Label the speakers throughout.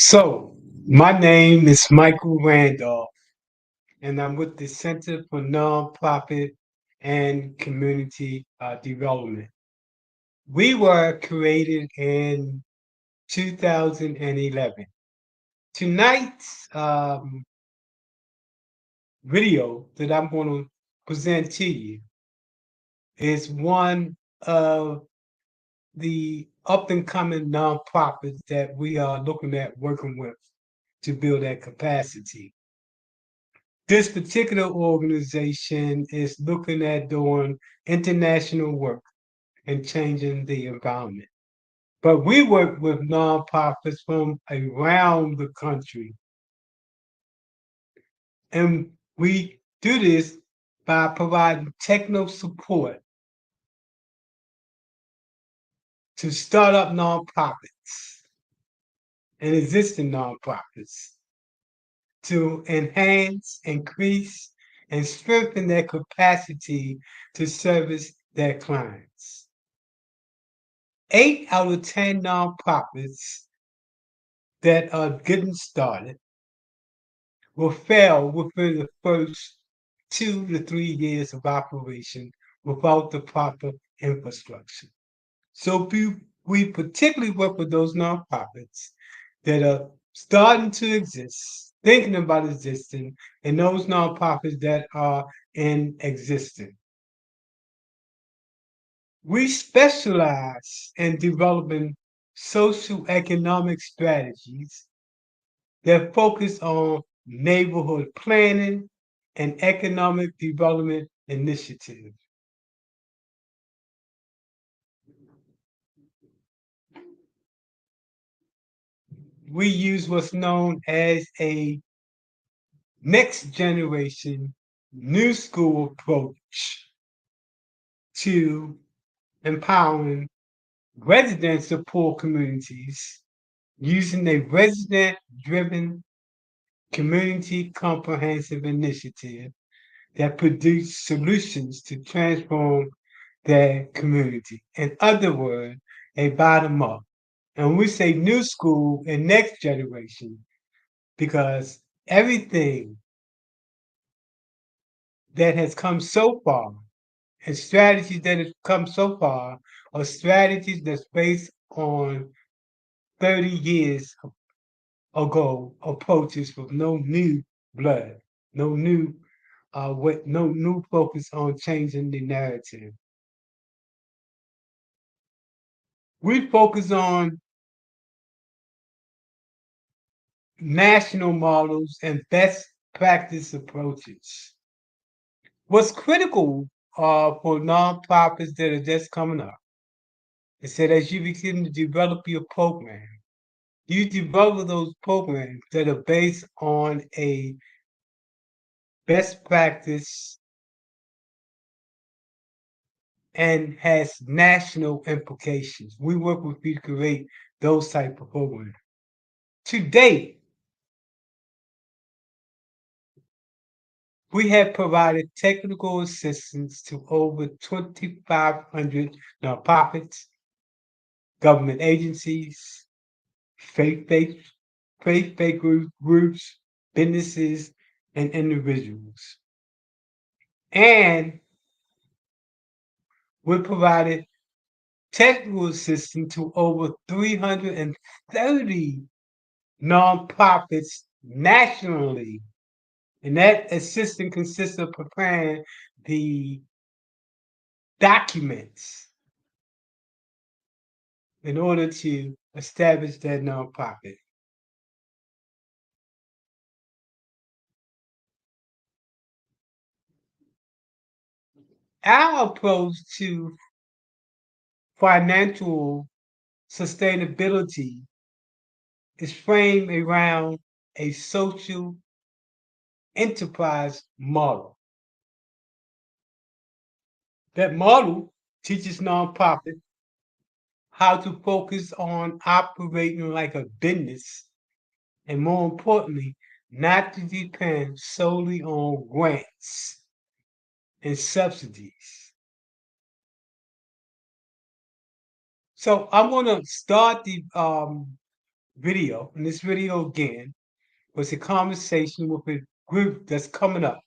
Speaker 1: So, my name is Michael Randolph, and I'm with the Center for Nonprofit and Community Development. We were created in 2011. Tonight's video that I'm going to present to you is one of the up and coming nonprofits that we are looking at working with to build that capacity. This particular organization is looking at doing international work and changing the environment. But we work with nonprofits from around the country. And we do this by providing techno support to start up nonprofits and existing nonprofits to enhance, increase, and strengthen their capacity to service their clients. 8 out of 10 nonprofits that are getting started will fail within the first 2 to 3 years of operation without the proper infrastructure. So we particularly work with those nonprofits that are starting to exist, thinking about existing, and those nonprofits that are in existence. We specialize in developing social economic strategies that focus on neighborhood planning and economic development initiatives. We use what's known as a next generation new school approach to empowering residents of poor communities using a resident driven community comprehensive initiative that produce solutions to transform their community. In other words, a bottom up. And we say new school and next generation because everything that has come so far and strategies that have come so far are strategies that's based on 30 years ago approaches with no new blood, no new no new focus on changing the narrative. We focus on national models and best practice approaches. What's critical for nonprofits that are just coming up is that as you begin to develop your program, you develop those programs that are based on a best practice and has national implications. We work with you to create those type of programs. To date, we have provided technical assistance to over 2,500 nonprofits, government agencies, faith-based groups, businesses, and individuals. And we provided technical assistance to over 330 nonprofits nationally. And that assistance consists of preparing the documents in order to establish that nonprofit. Our approach to financial sustainability is framed around a social enterprise model. That model teaches nonprofits how to focus on operating like a business, and more importantly, not to depend solely on grants and subsidies. So I'm going to start the video. And this video again was a conversation with a group that's coming up.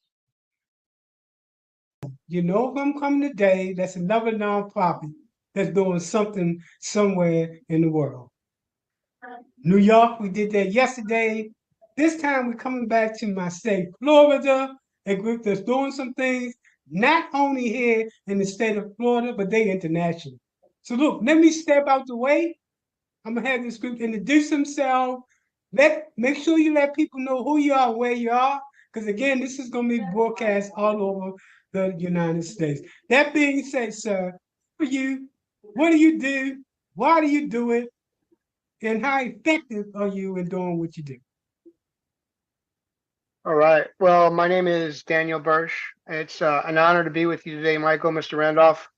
Speaker 1: You know, if I'm coming today, that's another nonprofit that's doing something somewhere in the world. New York, we did that yesterday. This time we're coming back to my state, Florida, a group that's doing some things, not only here in the state of Florida, but they international. So look, let me step out the way. I'm gonna have this group introduce themselves. Make sure you let people know who you are, where you are, because again, this is gonna be broadcast all over the United States. That being said, sir, for you, what do you do? Why do you do it? And how effective are you in doing what you do?
Speaker 2: All right. Well, my name is Daniel Bursch. It's an honor to be with you today, Michael, Mr. Randolph.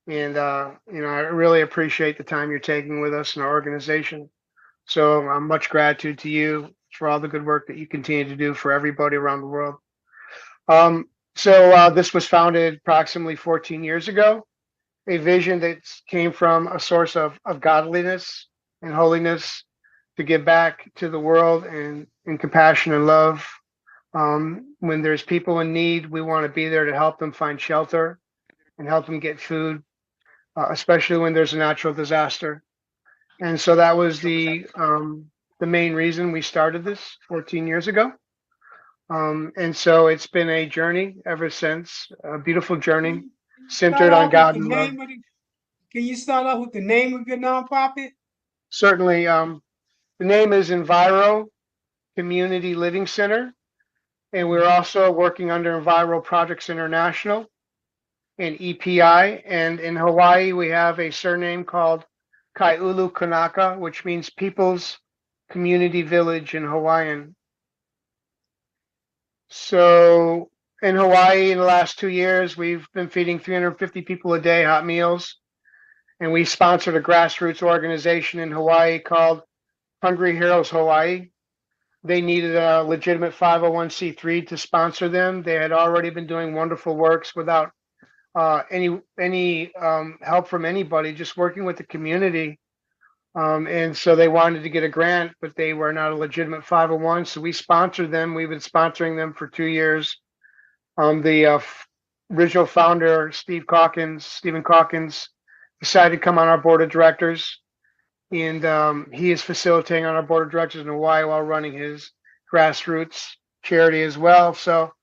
Speaker 2: And, I really appreciate the time you're taking with us in our organization. So much gratitude to you for all the good work that you continue to do for everybody around the world. This was founded approximately 14 years ago, a vision that came from a source of godliness and holiness to give back to the world and in compassion and love. When there's people in need, we want to be there to help them find shelter and help them get food, especially when there's a natural disaster. And so that was the main reason we started this 14 years ago. And so it's been a journey ever since, a beautiful journey
Speaker 1: Start
Speaker 2: centered on
Speaker 1: off with
Speaker 2: God
Speaker 1: the
Speaker 2: and love.
Speaker 1: name of the. Can you start off with the name of your nonprofit?
Speaker 2: Certainly, the name is Enviro Community Living Center, and we're also working under Enviro Projects International and EPI. And in Hawaii, we have a surname called Kaiulu Kanaka, which means People's Community Village in Hawaiian. So in Hawaii, in the last 2 years, we've been feeding 350 people a day hot meals. And we sponsored a grassroots organization in Hawaii called Hungry Heroes Hawaii. They needed a legitimate 501c3 to sponsor them. They had already been doing wonderful works without any help from anybody, just working with the community. And so they wanted to get a grant, but they were not a legitimate 501. So we sponsored them. We've been sponsoring them for 2 years. The original founder, Stephen Calkins, decided to come on our board of directors. And he is facilitating on our board of directors in Hawaii while running his grassroots charity as well. So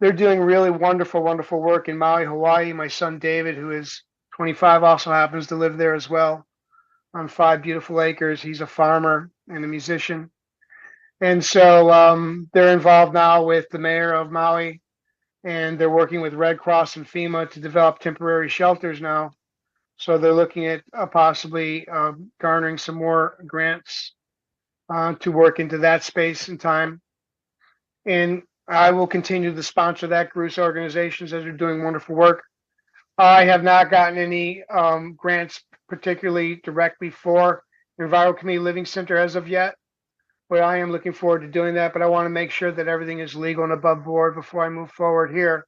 Speaker 2: they're doing really wonderful, wonderful work in Maui, Hawaii. My son David, who is 25, also happens to live there as well on 5 beautiful acres. He's a farmer and a musician. And so they're involved now with the mayor of Maui, and they're working with Red Cross and FEMA to develop temporary shelters now. So they're looking at possibly garnering some more grants to work into that space and time. And I will continue to sponsor that group's organizations as they're doing wonderful work. I have not gotten any grants particularly directly for Enviro Community Living Center as of yet, but I am looking forward to doing that. But I want to make sure that everything is legal and above board before I move forward here.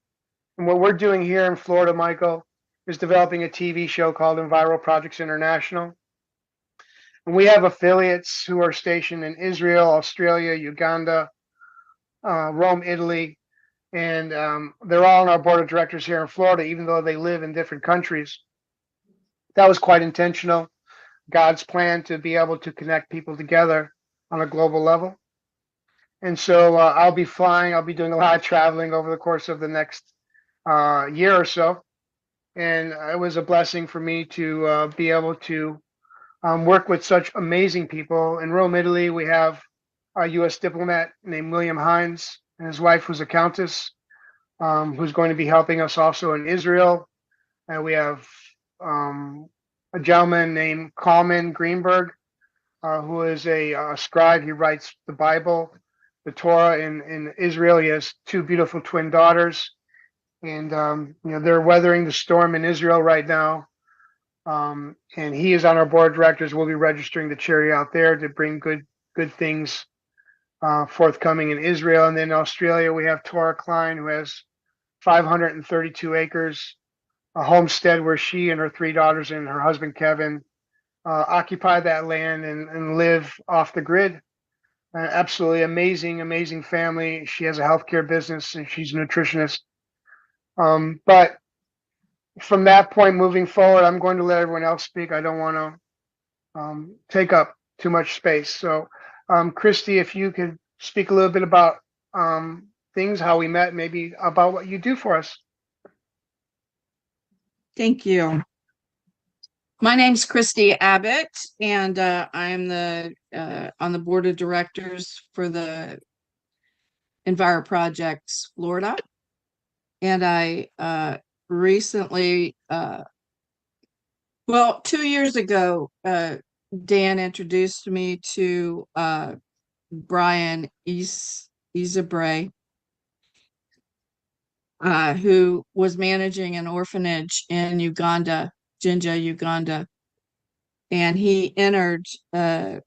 Speaker 2: And what we're doing here in Florida, Michael, is developing a TV show called Enviro Projects International. And we have affiliates who are stationed in Israel, Australia, Uganda, Rome, Italy, and they're all on our board of directors here in Florida, even though they live in different countries. That was quite intentional. God's plan to be able to connect people together on a global level. And so I'll be doing a lot of traveling over the course of the next year or so. And it was a blessing for me to be able to work with such amazing people. In Rome, Italy, we have a U.S. diplomat named William Hines, and his wife, who's a countess, who's going to be helping us also in Israel. And we have a gentleman named Kalman Greenberg, who is a scribe. He writes the Bible, the Torah in Israel. He has 2 beautiful twin daughters. And they're weathering the storm in Israel right now. And he is on our board of directors. We'll be registering the charity out there to bring good things forthcoming in Israel. And then in Australia, we have Tora Klein, who has 532 acres, a homestead where she and her 3 daughters and her husband Kevin occupy that land and live off the grid. Absolutely amazing, amazing family. She has a healthcare business and she's a nutritionist. But from that point moving forward, I'm going to let everyone else speak. I don't want to take up too much space. So, Christy, if you could speak a little bit about things, how we met, maybe about what you do for us.
Speaker 3: Thank you. My name's Christy Abbott, and I'm the on the board of directors for the Enviro Projects Florida. And I recently, well, 2 years ago, Dan introduced me to Brian Isabre, who was managing an orphanage in Uganda, Jinja, Uganda. And he entered an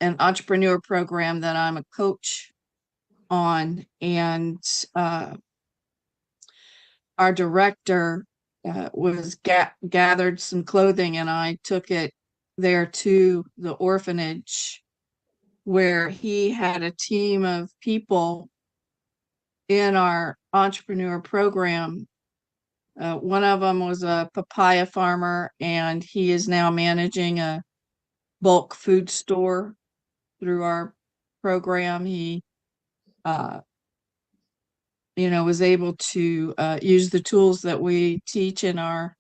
Speaker 3: entrepreneur program that I'm a coach on. And our director was gathered some clothing, and I took it there to the orphanage where he had a team of people in our entrepreneur program. One of them was a papaya farmer, and he is now managing a bulk food store through our program. He, was able to use the tools that we teach in our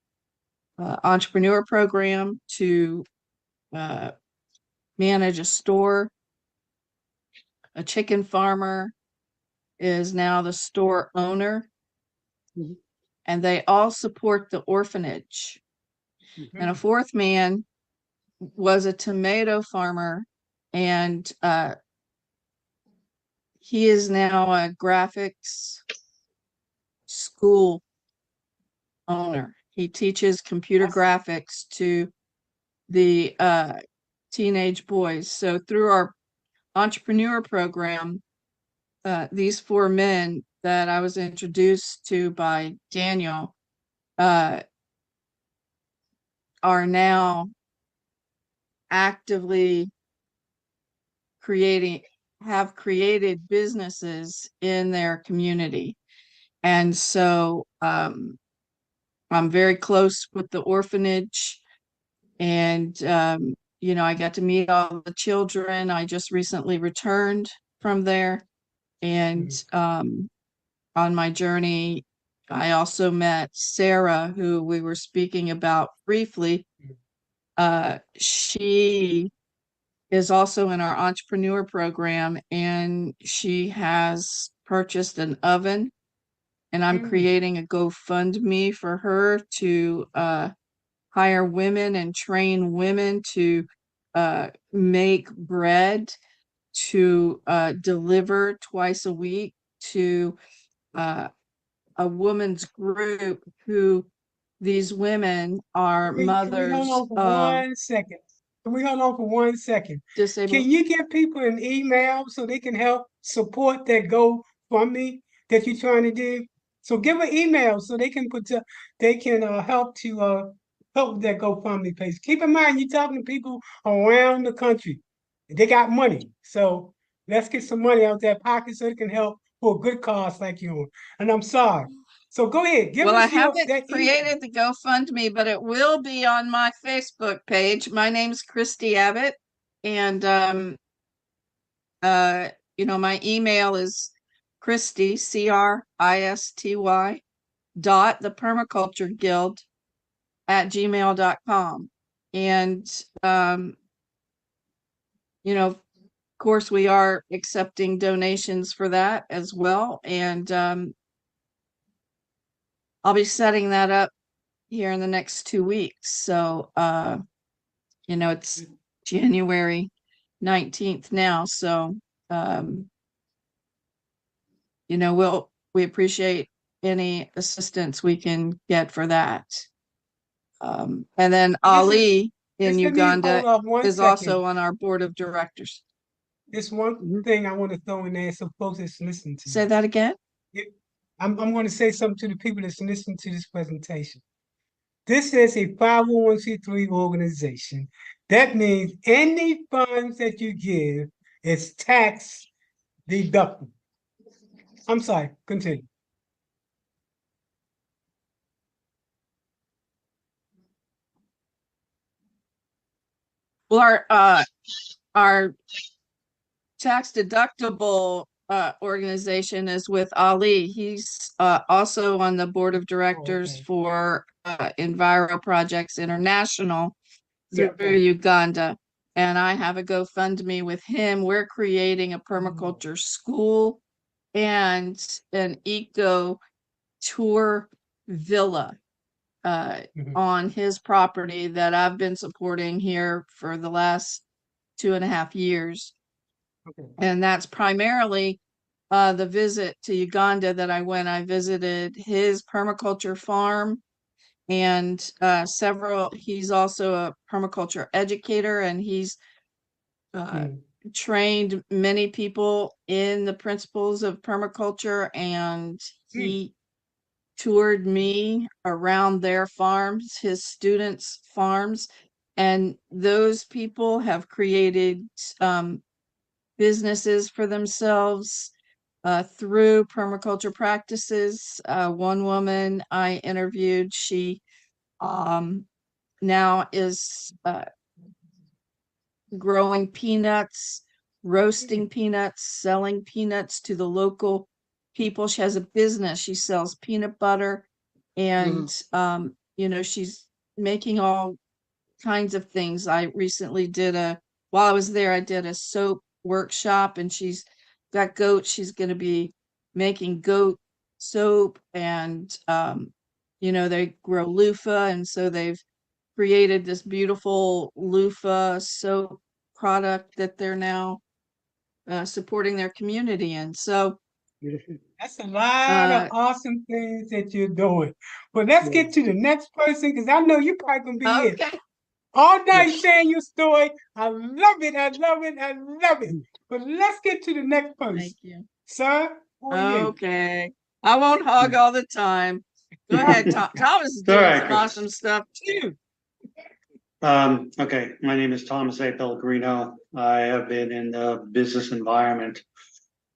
Speaker 3: entrepreneur program to manage a store. A chicken farmer is now the store owner. Mm-hmm. And they all support the orphanage. Mm-hmm. And a fourth man was a tomato farmer, and he is now a graphics school owner. He teaches computer graphics to the teenage boys. So through our entrepreneur program, these four men that I was introduced to by Daniel are now actively have created businesses in their community. And so I'm very close with the orphanage, and I got to meet all the children. I just recently returned from there, and on my journey I also met Sarah, who we were speaking about briefly. She is also in our entrepreneur program, and she has purchased an oven, and I'm creating a GoFundMe for her to hire women and train women to make bread, to deliver twice a week to a woman's group who these women are mothers.
Speaker 1: Can we hold on for 1 second? Can we hold on for 1 second?
Speaker 3: Disabled.
Speaker 1: Can you give people an email so they can help support that GoFundMe that you're trying to do? So give an email so they can help to help with that GoFundMe page. Keep in mind, you're talking to people around the country. They got money, so let's get some money out of their pocket so they can help for a good cause like yours. And I'm sorry. So go ahead.
Speaker 3: Well, I haven't created the GoFundMe, but it will be on my Facebook page. My name's Christy Abbott, and my email is Christy, CRISTY, dot the permaculture guild @gmail.com. And of course we are accepting donations for that as well. And I'll be setting that up here in the next 2 weeks. So, it's January 19th now. So, we appreciate any assistance we can get for that. And then Ali in Uganda is also on our board of directors.
Speaker 1: This one thing I want to throw in there so folks that's listening to.
Speaker 3: Say that again?
Speaker 1: I'm going to say something to the people that's listening to this presentation. this is a 501c3 organization. That means any funds that you give is tax deductible. I'm sorry, continue.
Speaker 3: Well, our tax deductible organization is with Ali. He's also on the board of directors
Speaker 1: okay.
Speaker 3: for Enviro Projects International through
Speaker 1: Yeah.
Speaker 3: Uganda. And I have a GoFundMe with him. We're creating a permaculture school and an eco tour villa
Speaker 1: Mhm.
Speaker 3: on his property that I've been supporting here for the last 2.5 years.
Speaker 1: Okay.
Speaker 3: And that's primarily the visit to Uganda that I went. I visited his permaculture farm and he's also a permaculture educator, and he's
Speaker 1: Mhm.
Speaker 3: trained many people in the principles of permaculture, and he toured me around their farms, his students' farms, and those people have created businesses for themselves through permaculture practices. One woman I interviewed, she now is growing peanuts, roasting peanuts, selling peanuts to the local people. She has a business. She sells peanut butter, and she's making all kinds of things. I recently while I was there, I did a soap workshop, and she's got goats. She's going to be making goat soap, and they grow loofah, and so they've created this beautiful loofah soap product that they're now supporting their community in. So
Speaker 1: That's a lot of
Speaker 3: uh,
Speaker 1: awesome things that you're doing. But let's get to the next person because I know you're probably gonna be here
Speaker 3: okay.
Speaker 1: all night sharing your story. I love it. I love it. I love it. But let's get to the next person.
Speaker 3: Thank you.
Speaker 1: Sir, who are you?
Speaker 3: Okay. I won't hog all the time. Go ahead, Tom. Thomas is
Speaker 4: All
Speaker 3: doing
Speaker 4: right,
Speaker 3: some
Speaker 4: Chris.
Speaker 3: awesome stuff too.
Speaker 4: Okay, my name is Thomas A. Pellegrino. I have been in the business environment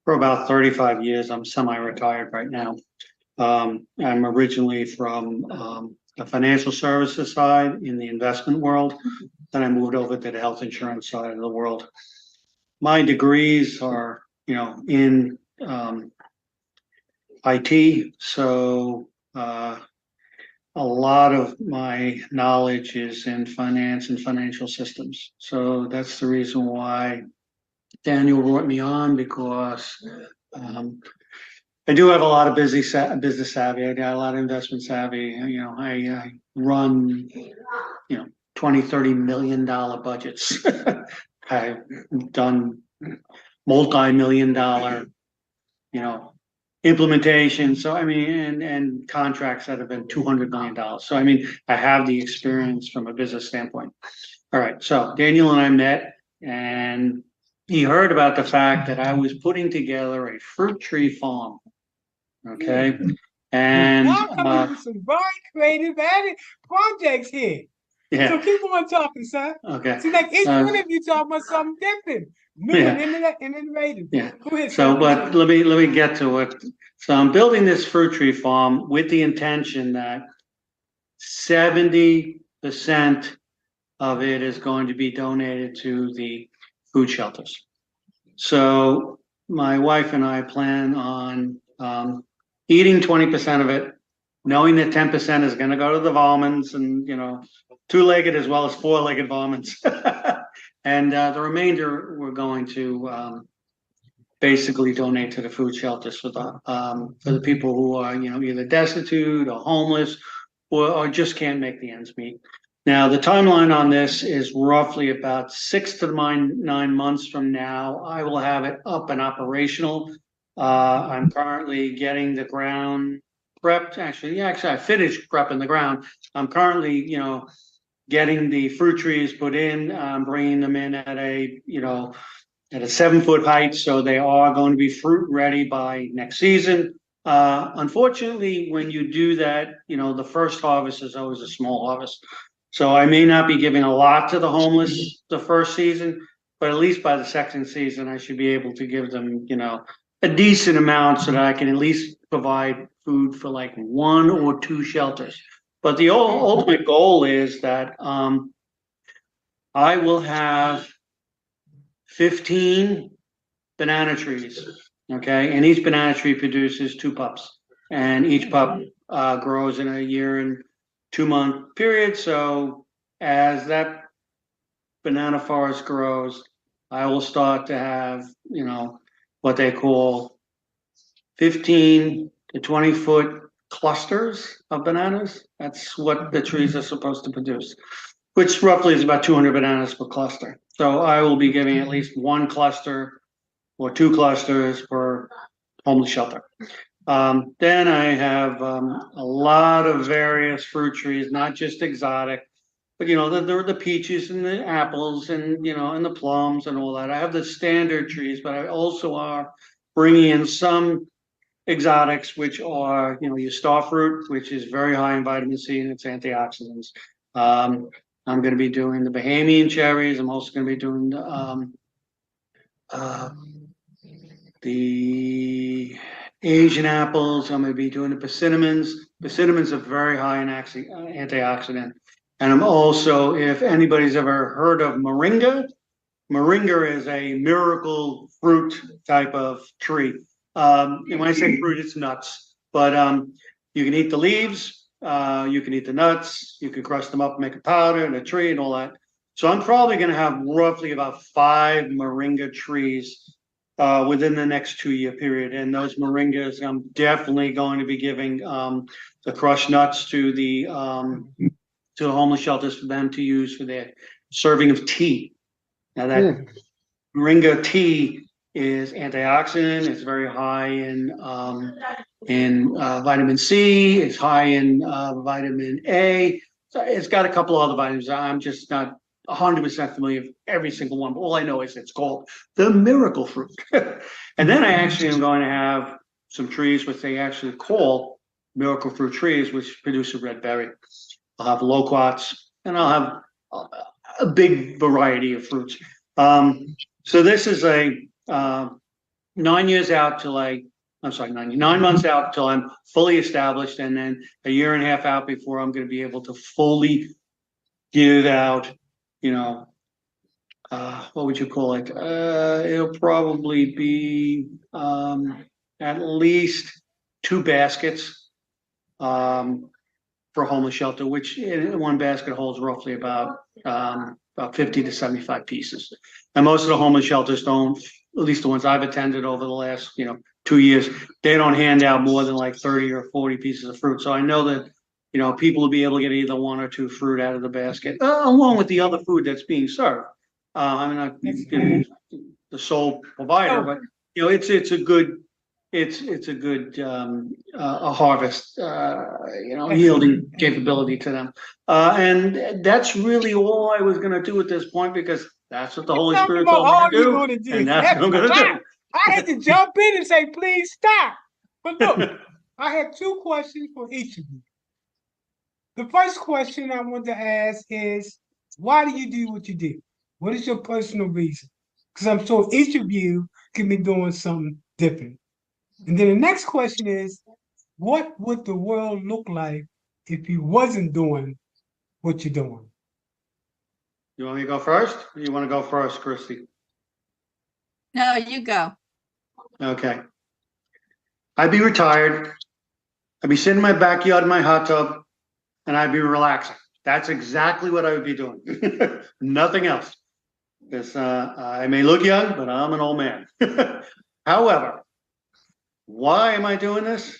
Speaker 4: for about 35 years. I'm semi-retired right now. I'm originally from the financial services side in the investment world. Then I moved over to the health insurance side of the world. My degrees are, in IT, so a lot of my knowledge is in finance and financial systems. So that's the reason why Daniel brought me on, because I do have a lot of business savvy. I got a lot of investment savvy. I run, $20-30 million budgets. I've done multi-million-dollar, implementation. So, and contracts that have been $200 million. So, I have the experience from a business standpoint. All right. So Daniel and I met, and he heard about the fact that I was putting together a fruit tree farm. Okay. And
Speaker 1: Y'all coming with some very creative added projects here. So
Speaker 4: yeah.
Speaker 1: keep on talking, sir.
Speaker 4: Okay.
Speaker 1: See, like each one of you talking about something different, new
Speaker 4: Yeah.
Speaker 1: and innovative.
Speaker 4: Yeah.
Speaker 1: Go ahead,
Speaker 4: So,
Speaker 1: sir.
Speaker 4: but let me get to it. So I'm building this fruit tree farm with the intention that 70% of it is going to be donated to the food shelters. So my wife and I plan on eating 20% of it, knowing that 10% is going to go to the varmints and, two-legged as well as four-legged varmints. And the remainder we're going to basically donate to the food shelters for the people who are, either destitute or homeless or just can't make the ends meet. Now, the timeline on this is roughly about 6 to 9 months from now. I will have it up and operational. I'm currently getting the ground prepped. Actually, I finished prepping the ground. I'm currently, getting the fruit trees put in, bringing them in at a 7-foot height. So they are going to be fruit ready by next season. Unfortunately, when you do that, the first harvest is always a small harvest. So I may not be giving a lot to the homeless the first season, but at least by the second season, I should be able to give them, a decent amount so that I can at least provide food for like 1 or 2 shelters. But the ultimate goal is that I will have 15 banana trees, okay? And each banana tree produces 2 pups. And each pup grows in a year and 2-month period. So as that banana forest grows, I will start to have, what they call 15 to 20-foot clusters of bananas. That's what the trees are supposed to produce, which roughly is about 200 bananas per cluster. So I will be giving at least 1 cluster or 2 clusters per homeless shelter. Then I have a lot of various fruit trees, not just exotic, but the peaches and the apples and and the plums and all that. I have the standard trees, but I also are bringing in some exotics, which are your star fruit, which is very high in vitamin C and its antioxidants. I'm going to be doing the Bahamian cherries. I'm also going to be doing the Asian apples. I'm going to be doing the persimmons. Persimmons are very high in antioxidant. And I'm also, if anybody's ever heard of moringa, moringa is a miracle fruit type of tree. And when I say fruit, it's nuts. But you can eat the leaves, you can eat the nuts, you can crush them up and make a powder and a tree and all that. So I'm probably going to have roughly about 5 moringa trees within the next 2-year period. And those moringas, I'm definitely going to be giving the crushed nuts to the homeless shelters for them to use for their serving of tea. Now that moringa tea is antioxidant. It's very high in vitamin C. It's high in vitamin A. So it's got a couple other vitamins. I'm just not 100% familiar with every single one, but all I know is it's called the miracle fruit. And then I actually am going to have some trees which they actually call miracle fruit trees, which produce a red berry. I'll have loquats, and I'll have a big variety of fruits. So this is a 9 years out till 9 months out till I'm fully established, and then a year and a half out before I'm going to be able to fully give out, what would you call it? It'll probably be at least 2 baskets for homeless shelter, which in one basket holds roughly about 50 to 75 pieces. And most of the homeless shelters don't, at least the ones I've attended over the last 2 years, they don't hand out more than like 30 or 40 pieces of fruit. So I know that people will be able to get either 1 or 2 fruit out of the basket, along with the other food that's being served. I'm not the sole provider, but it's a good a harvest, yielding capability to them. And that's really all I was going to do at this point, because that's what the Holy Spirit told me to do, and that's what I'm going to do.
Speaker 1: I had to jump in and say, please stop. But look, I have 2 questions for each of you. The first question I want to ask is, why do you do what you do? What is your personal reason? Because I'm sure each of you can be doing something different. And then the next question is, what would the world look like if you wasn't doing what you're doing?
Speaker 4: You want me to go first? Or you want to go first, Christy?
Speaker 3: No, you go.
Speaker 4: Okay. I'd be retired. I'd be sitting in my backyard in my hot tub, and I'd be relaxing. That's exactly what I would be doing. Nothing else. Because I may look young, but I'm an old man. However, why am I doing this?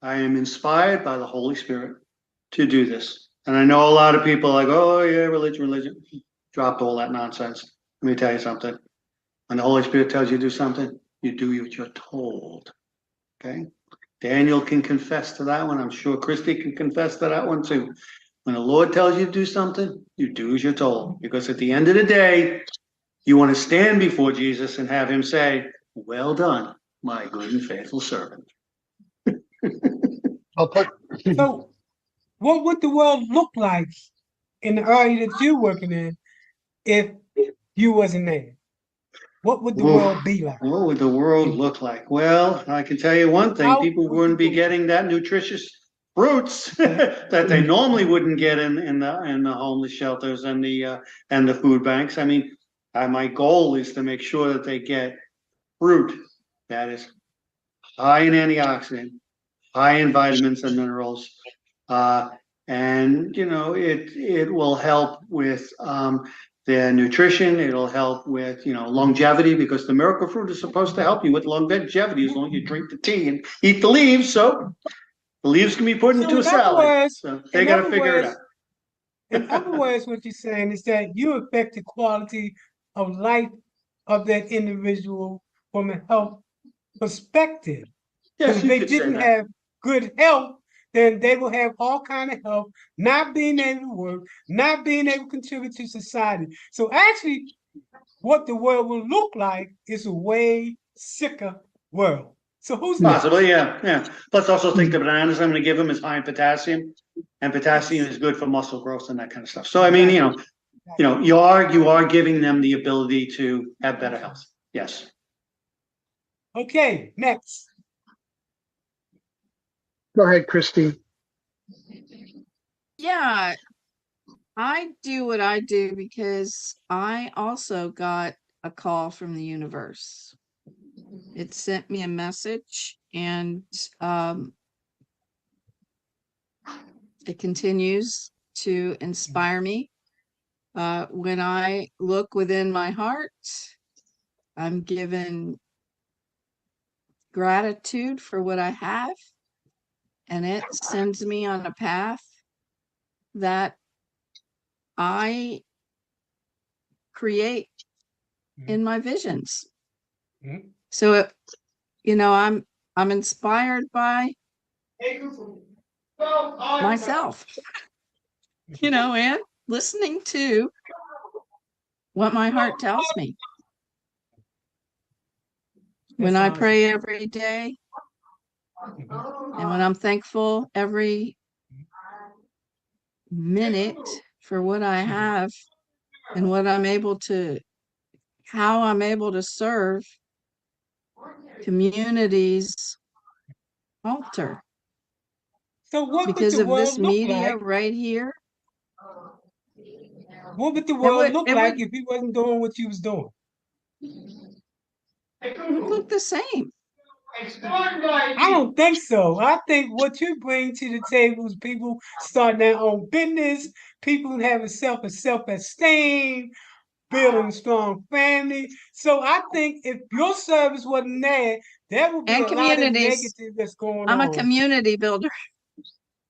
Speaker 4: I am inspired by the Holy Spirit to do this. And I know a lot of people are like, oh yeah, religion. Dropped all that nonsense. Let me tell you something. When the Holy Spirit tells you to do something, you do what you're told. Okay? Daniel can confess to that one. I'm sure Christy can confess to that one too. When the Lord tells you to do something, you do as you're told. Because at the end of the day, you want to stand before Jesus and have him say, well done, my good and faithful servant.
Speaker 2: I'll put.
Speaker 1: So, what would the world look like in the area that you're working in if you wasn't there? What would the
Speaker 4: Woof.
Speaker 1: world be like?
Speaker 4: What would the world look like? Well, I can tell you one thing,
Speaker 1: How
Speaker 4: people
Speaker 1: would
Speaker 4: wouldn't
Speaker 1: you
Speaker 4: be
Speaker 1: do it?
Speaker 4: getting that nutritious fruits that they normally wouldn't get in the homeless shelters and the food banks. I mean, my goal is to make sure that they get fruit that is high in antioxidant, high in vitamins and minerals. And it will help with their nutrition. It'll help with longevity, because the miracle fruit is supposed to help you with longevity as long as you drink the tea and eat the leaves. So the leaves can be put
Speaker 1: So
Speaker 4: into a
Speaker 1: in other
Speaker 4: salad.
Speaker 1: words,
Speaker 4: So they got to figure it out.
Speaker 1: in other words, what you're saying is that you affect the quality of life of that individual from a health perspective. Because
Speaker 4: Yes,
Speaker 1: if
Speaker 4: you
Speaker 1: they
Speaker 4: could say
Speaker 1: didn't
Speaker 4: that.
Speaker 1: have good health, then they will have all kind of health, not being able to work, not being able to contribute to society. So actually, what the world will look like is a way sicker world. So who's next?
Speaker 4: Possibly, yeah, yeah. Let's also think the bananas I'm going to give them is high in potassium, and potassium
Speaker 1: Yes.
Speaker 4: is good for muscle growth and that kind of stuff. So I mean, you are giving them the ability to have better health. Yes.
Speaker 1: Okay, next.
Speaker 2: Go ahead, Christy.
Speaker 3: Yeah, I do what I do because I also got a call from the universe. It sent me a message, and it continues to inspire me. When I look within my heart, I'm given gratitude for what I have, and it sends me on a path that I create in my visions.
Speaker 1: Mhm.
Speaker 3: So, I'm inspired by myself, and listening to what my heart tells me. When I
Speaker 1: That's
Speaker 3: pray every day,
Speaker 1: awesome.
Speaker 3: and when I'm thankful every minute for what I have and how I'm able to serve communities alter
Speaker 1: So what would
Speaker 3: because
Speaker 1: the
Speaker 3: of this
Speaker 1: world look
Speaker 3: media
Speaker 1: like?
Speaker 3: right here.
Speaker 1: What would the
Speaker 3: It
Speaker 1: world
Speaker 3: would
Speaker 1: look
Speaker 3: it
Speaker 1: like
Speaker 3: would
Speaker 1: if you wasn't doing what you was doing?
Speaker 3: look the same.
Speaker 1: I don't think so. I think what you bring to the table is people starting their own business, people having self-esteem, building strong family. So I think if your service wasn't there, there would be
Speaker 3: And
Speaker 1: a lot of
Speaker 3: communities.
Speaker 1: negative that's going
Speaker 3: I'm a
Speaker 1: on.
Speaker 3: community builder.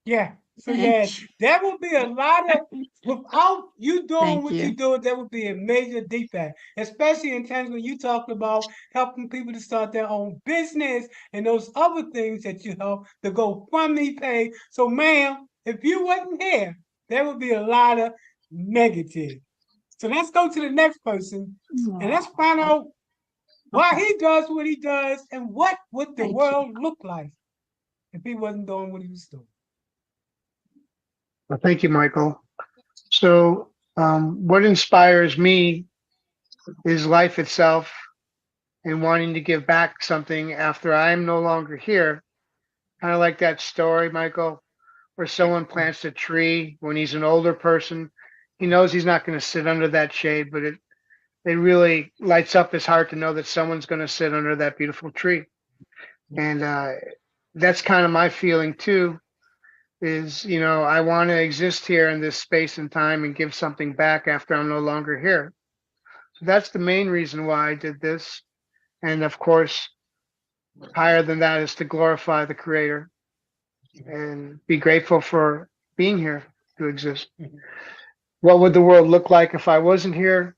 Speaker 1: Yeah. So yeah,
Speaker 3: Thank you.
Speaker 1: there would be a lot of without you doing
Speaker 3: Thank
Speaker 1: what you
Speaker 3: you.
Speaker 1: do, there would be a major defect, especially in terms when you talk about helping people to start their own business and those other things that you help the GoFundMe pay. So, ma'am, if you wasn't here, there would be a lot of negative. So let's go to the next person and let's find out why he does what he does and what would the
Speaker 3: Thank you.
Speaker 1: world look like if he wasn't doing what he was doing.
Speaker 2: Well, thank you, Michael. So, what inspires me is life itself and wanting to give back something after I'm no longer here. Kind of like that story, Michael, where someone plants a tree when he's an older person. He knows he's not going to sit under that shade, but it really lights up his heart to know that someone's going to sit under that beautiful tree. And that's kind of my feeling too, is, I want to exist here in this space and time and give something back after I'm no longer here. So that's the main reason why I did this. And of course, higher than that is to glorify the creator and be grateful for being here to exist. What would the world look like if I wasn't here?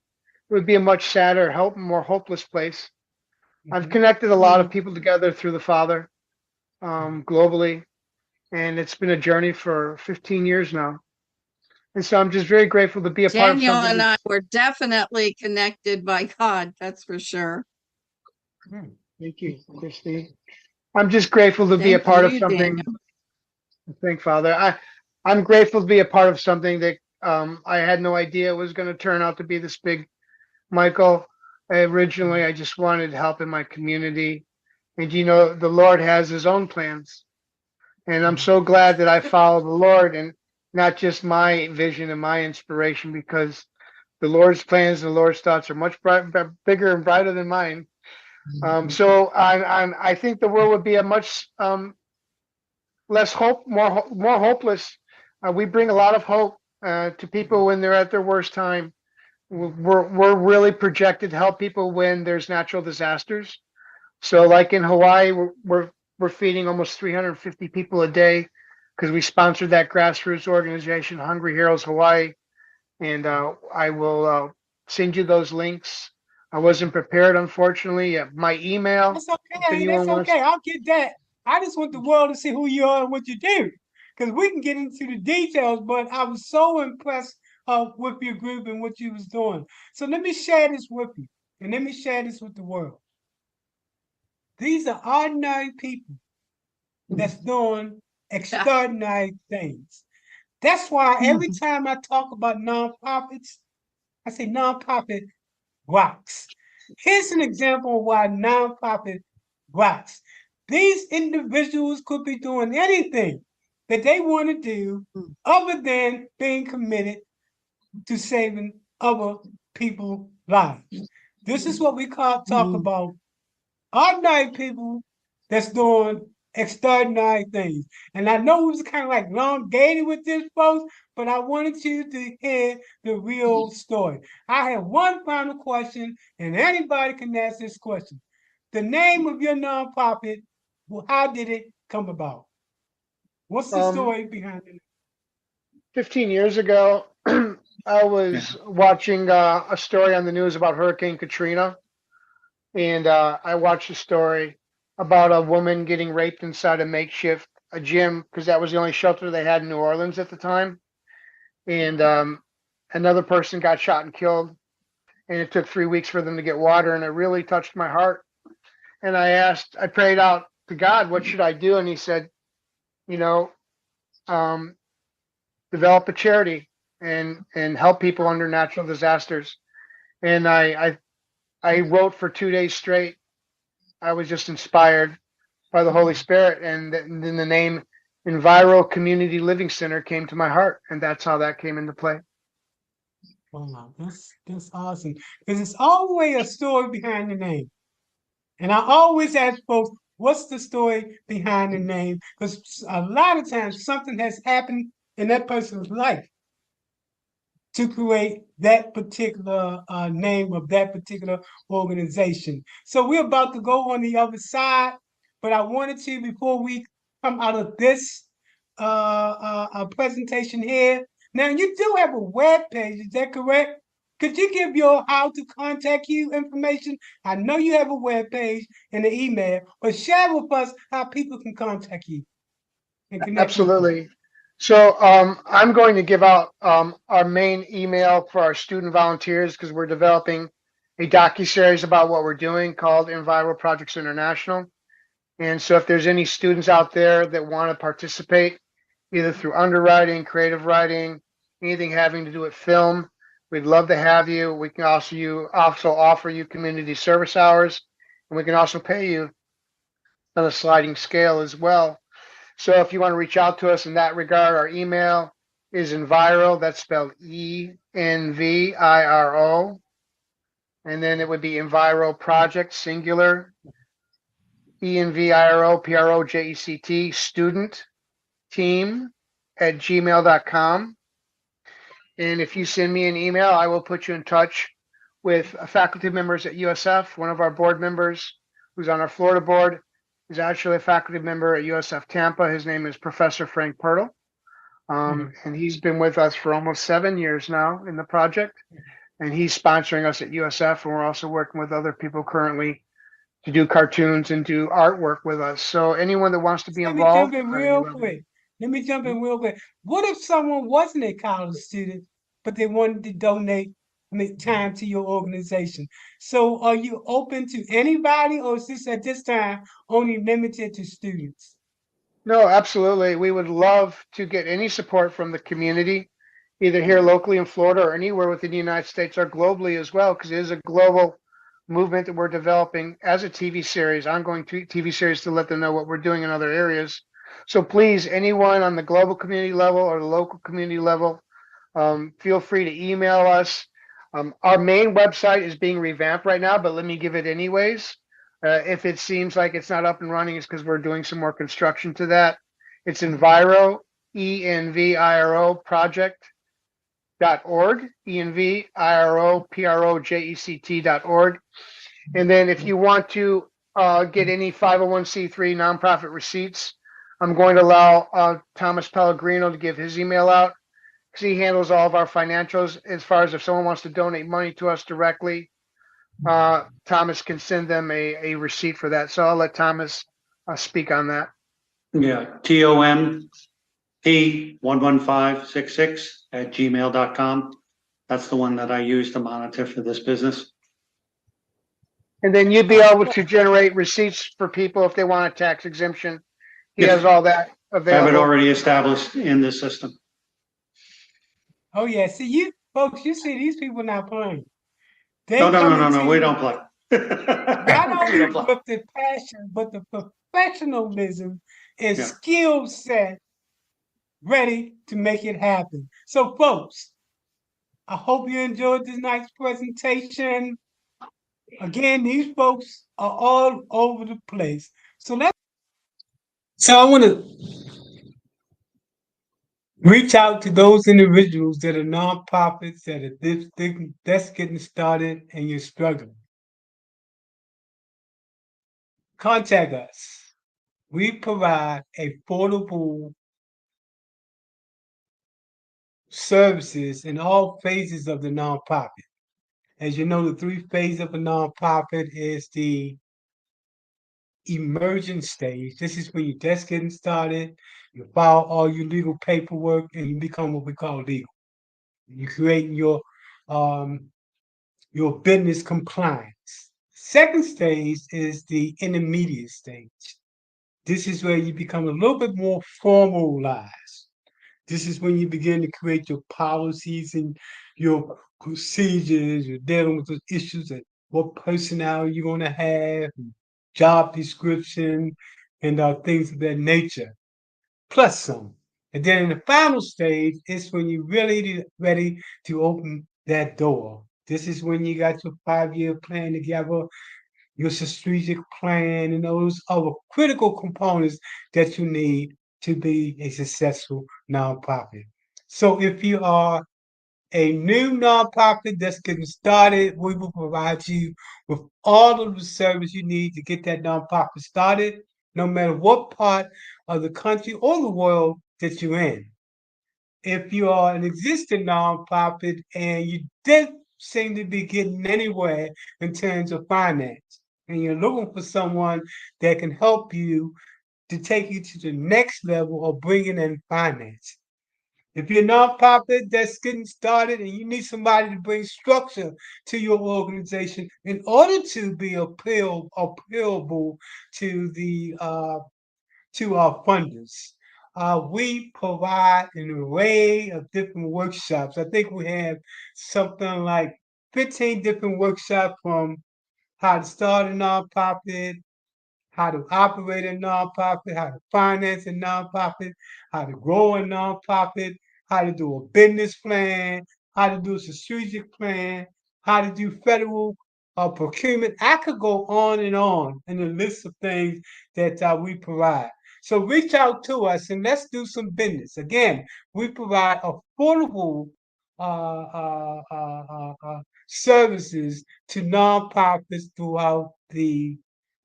Speaker 2: It would be a much sadder, more hopeless place. I've connected a lot of people together through the Father, globally, and it's been a journey for 15 years now. And so I'm just very grateful to be a part of
Speaker 3: Daniel
Speaker 2: something.
Speaker 3: and I were definitely connected by God, that's for sure.
Speaker 2: Thank you, Christy. I'm just grateful to be a
Speaker 3: Thank
Speaker 2: part of
Speaker 3: you,
Speaker 2: something.
Speaker 3: Daniel.
Speaker 2: Thank Father. I'm grateful to be a part of something that I had no idea it was going to turn out to be this big, Michael. Originally, I just wanted help in my community. And you know, the Lord has his own plans. And I'm so glad that I follow the Lord and not just my vision and my inspiration, because the Lord's plans and the Lord's thoughts are much bigger and brighter than mine. So I think the world would be a much less hope, more hopeless. We bring a lot of hope to people when they're at their worst time. We're really projected to help people when there's natural disasters. So, like in Hawaii, we're feeding almost 350 people a day because we sponsored that grassroots organization, Hungry Heroes Hawaii. And I will send you those links. I wasn't prepared, unfortunately. My email,
Speaker 1: That's okay.
Speaker 2: if
Speaker 1: Hey,
Speaker 2: anyone
Speaker 1: that's
Speaker 2: wants.
Speaker 1: okay. I'll get that. I just want the world to see who you are and what you do. Because we can get into the details, but I was so impressed with your group and what you was doing. So let me share this with you. And let me share this with the world. These are ordinary people that's doing extraordinary things. That's why every time I talk about nonprofits, I say nonprofit rocks. Here's an example of why nonprofit rocks. These individuals could be doing anything that they want to do other than being committed to saving other people's lives. This is what we talk about ordinary people that's doing extraordinary things. And I know it was kind of like elongated with this, folks, but I wanted you to hear the real story. I have one final question, and anybody can ask this question. The name of your nonprofit, how did it come about? What's the
Speaker 2: Um,
Speaker 1: story behind it?
Speaker 2: 15 years ago, I
Speaker 4: Yeah.
Speaker 2: was watching a story on the news about Hurricane Katrina, and I watched a story about a woman getting raped inside a makeshift a gym because that was the only shelter they had in New Orleans at the time, and another person got shot and killed, and it took 3 weeks for them to get water, and it really touched my heart. And I prayed out to God, what should I do? And He said, you know, um, develop a charity and help people under natural disasters. And I wrote for 2 days straight. I was just inspired by the Holy Spirit, and then the name Enviro Community Living Center came to my heart, and that's how that came into play.
Speaker 1: Wow, that's awesome. Because it's always a story behind the name. And I always ask folks, what's the story behind the name? Because a lot of times something has happened in that person's life to create that particular name of that particular organization. So we're about to go on the other side, but I wanted to, before we come out of this presentation here, now you do have a web page, is that correct? Could you give your how to contact you information? I know you have a web page and an email, but share with us how people can contact you and connect with you.
Speaker 2: Absolutely. So I'm going to give out our main email for our student volunteers because we're developing a docu-series about what we're doing called Enviro Projects International. And so if there's any students out there that want to participate, either through underwriting, creative writing, anything having to do with film, we'd love to have you. We can also offer you community service hours, and we can also pay you on a sliding scale as well. So if you want to reach out to us in that regard, our email is Enviro, that's spelled Enviro, and then it would be Enviro Project, singular, ENVIRO student team at gmail.com. And if you send me an email, I will put you in touch with faculty members at USF. One of our board members who's on our Florida board is actually a faculty member at USF Tampa. His name is Professor Frank Pirtle. And he's been with us for almost 7 years now in the project. And he's sponsoring us at USF. And we're also working with other people currently to do cartoons and do artwork with us. So anyone that wants to be
Speaker 1: Let me jump
Speaker 2: involved,
Speaker 1: in real quick. Let me jump in real quick. What if someone wasn't a college student, but they wanted to donate time to your organization. So are you open to anybody, or is this at this time only limited to students?
Speaker 2: No, absolutely. We would love to get any support from the community, either here locally in Florida or anywhere within the United States or globally as well, because it is a global movement that we're developing as a TV series, ongoing TV series to let them know what we're doing in other areas. So please, anyone on the global community level or the local community level, feel free to email us. Our main website is being revamped right now, but let me give it anyways. If it seems like it's not up and running, it's because we're doing some more construction to that. It's Enviro, ENVIRO project.org, ENVIROPROJECT.org. And then if you want to get any 501c3 nonprofit receipts, I'm going to allow Thomas Pellegrino to give his email out, because he handles all of our financials. As far as if someone wants to donate money to us directly, Thomas can send them a receipt for that. So I'll let Thomas speak on that.
Speaker 4: Yeah, TOMP11566@gmail.com. That's the one that I use to monitor for this business.
Speaker 2: And then you'd be able to generate receipts for people if they want a tax exemption. He
Speaker 4: Yes.
Speaker 2: has all that
Speaker 4: Have it
Speaker 2: available.
Speaker 4: already established in the system.
Speaker 1: Oh yeah, see you folks, you see these people not playing. They
Speaker 4: No,
Speaker 1: coming to
Speaker 4: we
Speaker 1: you
Speaker 4: don't play.
Speaker 1: not
Speaker 4: We
Speaker 1: only
Speaker 4: don't play.
Speaker 1: with the passion, but the professionalism and
Speaker 4: Yeah.
Speaker 1: skill set ready to make it happen. So folks, I hope you enjoyed this night's presentation. Again, these folks are all over the place. So I want to reach out to those individuals that are nonprofits that are that's getting started and you're struggling. Contact us. We provide affordable services in all phases of the nonprofit. As you know, the three phases of a nonprofit is the emergent stage. This is when you're just getting started. You file all your legal paperwork and you become what we call legal. You create your business compliance. Second stage is the intermediate stage. This is where you become a little bit more formalized. This is when you begin to create your policies and your procedures. You're dealing with the issues of what personnel you're going to have, job description, and things of that nature, plus some. And then in the final stage is when you're really ready to open that door. This is when you got your 5-year plan together, your strategic plan, and those other critical components that you need to be a successful nonprofit. So if you are a new nonprofit that's getting started, we will provide you with all of the service you need to get that nonprofit started, no matter what part of the country or the world that you're in. If you are an existing nonprofit and you didn't seem to be getting anywhere in terms of finance, and you're looking for someone that can help you to take you to the next level of bringing in finance. If you're a nonprofit that's getting started and you need somebody to bring structure to your organization in order to be appealable to to our funders, we provide an array of different workshops. I think we have something like 15 different workshops, from how to start a nonprofit, how to operate a nonprofit, how to finance a nonprofit, how to grow a nonprofit, how to do a business plan, how to do a strategic plan, how to do federal procurement. I could go on in the list of things that we provide. So reach out to us and let's do some business. Again, we provide affordable services to nonprofits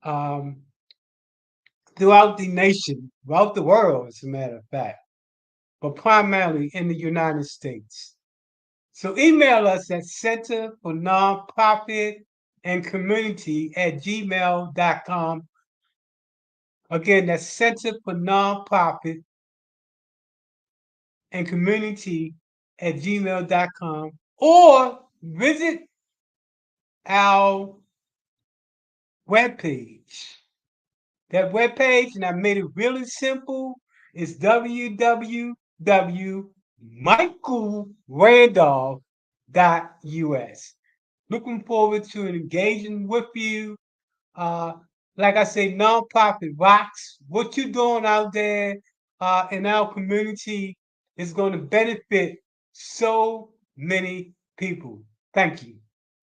Speaker 1: um, throughout the nation, throughout the world, as a matter of fact, but primarily in the United States. So email us at Center for Nonprofit and Community at gmail.com. Again, that's Center for Nonprofit and Community at gmail.com. Or visit our webpage. That webpage, and I made it really simple, is www.michaelrandolph.us. Looking forward to engaging with you. Uh, like I say, nonprofit rocks. What you're doing out there in our community is going to benefit so many people. Thank you.